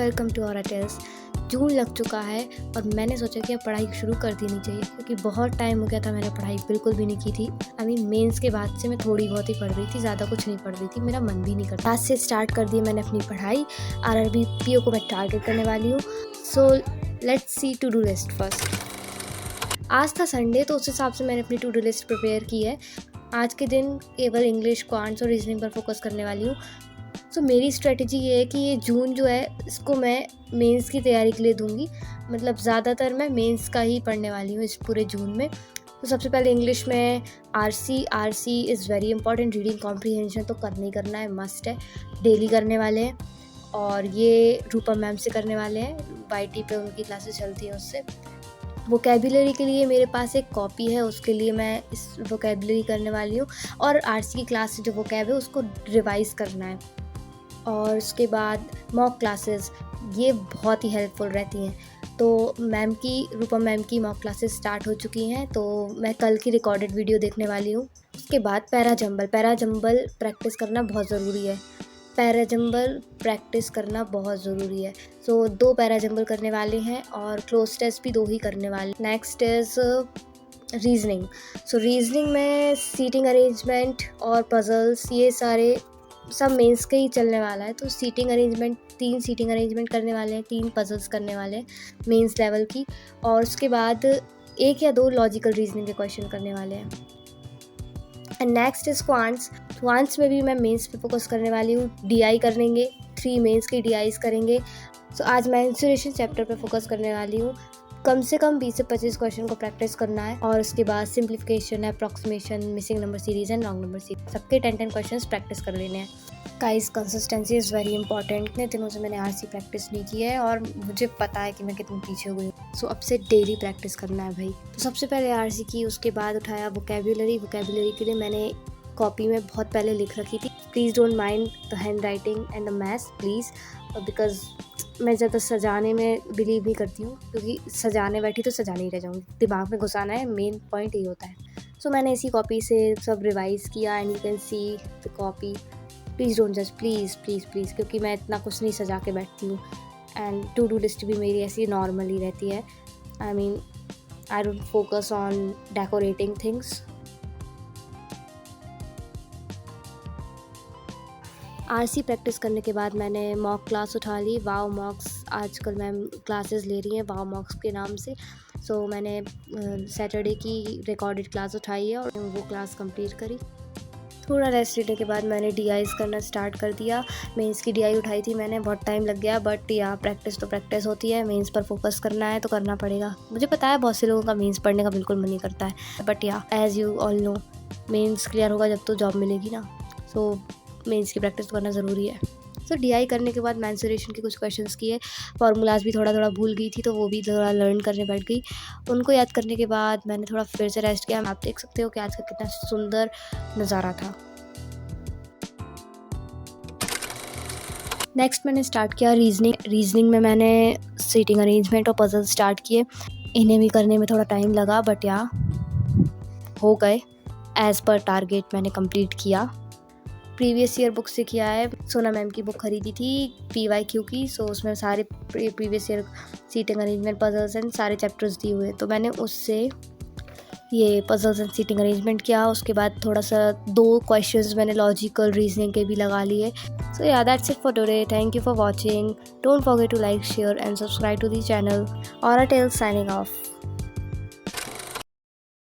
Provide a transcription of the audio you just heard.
Welcome to और tales. जून लग चुका है और मैंने सोचा कि अब पढ़ाई शुरू कर देनी चाहिए, क्योंकि बहुत टाइम हो गया था मैंने पढ़ाई बिल्कुल भी नहीं की थी। मेंस के बाद से मैं थोड़ी बहुत ही पढ़ रही थी, ज़्यादा कुछ नहीं पढ़ रही थी, मेरा मन भी नहीं करता। आज से स्टार्ट कर दी मैंने अपनी पढ़ाई। आरआरबी पीओ को मैं टारगेट करने वाली हूँ। So let's see to do list first. आज था संडे, तो उस हिसाब से मैंने अपनी टू डू लिस्ट प्रिपेयर की है। आज के दिन केवल इंग्लिश, क्वांट्स और रीजनिंग पर फोकस करने वाली हूँ। सो मेरी स्ट्रेटजी ये है कि ये जून जो है इसको मैं मेंस की तैयारी के लिए दूंगी। मतलब ज़्यादातर मैं मेंस का ही पढ़ने वाली हूँ इस पूरे जून में। तो सबसे पहले इंग्लिश में RC is very important. Reading comprehension तो करना ही करना है, मस्ट है, डेली करने वाले हैं। और ये रूपा मैम से करने वाले हैं, YT पे उनकी क्लासेस चलती हैं उससे। वोकेबुलरी के लिए मेरे पास एक कॉपी है, उसके लिए मैं इस वोकेबुलरी करने वाली हूँ। और आरसी की क्लास से जो वोकेब है उसको रिवाइज़ करना है। और उसके बाद मॉक क्लासेस, ये बहुत ही हेल्पफुल रहती हैं। तो रूपा मैम की मॉक क्लासेस स्टार्ट हो चुकी हैं, तो मैं कल की रिकॉर्डेड वीडियो देखने वाली हूँ। उसके बाद पैराजंबल प्रैक्टिस करना बहुत ज़रूरी है। सो 2 पैराजंबल करने वाले हैं और क्लोज टेस्ट भी 2 ही करने वाले। Next is reasoning. So reasoning में सीटिंग अरेंजमेंट और पजल्स, ये सारे सब मेंस के ही चलने वाला है। तो 3 सीटिंग अरेंजमेंट करने वाले हैं, 3 पजल्स करने वाले हैं मेंस लेवल की। और उसके बाद 1 या 2 लॉजिकल रीजनिंग के क्वेश्चन करने वाले हैं। एंड नेक्स्ट इज़ क्वांट्स में भी मैं मेंस पे फोकस करने वाली हूँ। DI करेंगे, 3 मेंस के DIs करेंगे। सो आज मेंस्ट्रुएशन चैप्टर पे फोकस करने वाली हूँ। कम से कम 20 से 25 क्वेश्चन को प्रैक्टिस करना है। और उसके बाद simplification, approximation, missing number series and wrong number series, सबके 10 क्वेश्चंस प्रैक्टिस कर लेने हैं। Guys, consistency is very important. इतने दिनों से मैंने आरसी प्रैक्टिस नहीं की है और मुझे पता है कि मैं कितनी पीछे हो गई हूँ। सो अब से डेली प्रैक्टिस करना है भाई। तो सबसे पहले आरसी की, उसके बाद उठाया वोकेबुलरी के लिए मैंने कॉपी में बहुत पहले लिख रखी थी। Please don't mind the hand writing and the maths please, because मैं ज़्यादा सजाने में बिलीव नहीं करती हूँ, क्योंकि सजाने बैठी तो सजाने ही रह जाऊँगी। दिमाग में घुसाना है, मेन पॉइंट यही होता है। सो मैंने इसी कॉपी से सब रिवाइज़ किया and you can see the copy. Please don't जज, प्लीज़, क्योंकि मैं इतना कुछ नहीं सजा के बैठती हूँ। एंड टू डू लिस्ट भी मेरी ऐसी नॉर्मल ही रहती है। I don't focus on decorating things. RC practice करने के बाद मैंने मॉक क्लास उठा ली। वाव मॉक्स, आजकल मैम क्लासेस ले रही हैं वाव मॉक्स के नाम से। सो मैंने सैटरडे की रिकॉर्डेड क्लास उठाई है और वो क्लास कंप्लीट करी। थोड़ा रेस्ट लेने के बाद मैंने DIs करना स्टार्ट कर दिया। मेंस की DI उठाई थी मैंने, बहुत टाइम लग गया, बट या प्रैक्टिस तो प्रैक्टिस होती है। मेंस पर फोकस करना है तो करना पड़ेगा। मुझे पता है बहुत से लोगों का मेंस पढ़ने का बिल्कुल मन नहीं करता है, but yeah as you all know, mains clear होगा जब तो जॉब मिलेगी ना। सो मेंस की प्रैक्टिस तो करना ज़रूरी है। सो DI करने के बाद मेंस्ट्रुएशन के कुछ क्वेश्चंस किए। फार्मूलाज भी थोड़ा भूल गई थी, तो वो भी थोड़ा लर्न करने बैठ गई। उनको याद करने के बाद मैंने थोड़ा फिर से रेस्ट किया। आप देख सकते हो कि आज का कितना सुंदर नज़ारा था। नेक्स्ट मैंने स्टार्ट किया रीजनिंग में मैंने सीटिंग अरेंजमेंट और पजल स्टार्ट किए। इन्हें भी करने में थोड़ा टाइम लगा, बट या हो गए। एज़ पर टारगेट मैंने कंप्लीट किया। प्रीवियस ईयर बुक से किया है। सोना मैम की बुक खरीदी थी PYQ की। सो उसमें सारे previous year seating arrangement, puzzles and सारे चैप्टर्स दिए हुए, तो मैंने उससे ये पजल्स एंड सीटिंग अरेंजमेंट किया। उसके बाद थोड़ा सा 2 क्वेश्चंस मैंने लॉजिकल रीजनिंग के भी लगा लिए। So yeah that's it for today. Thank you for watching. Don't forget to like, share and subscribe to the channel. और टेल्स साइनिंग ऑफ।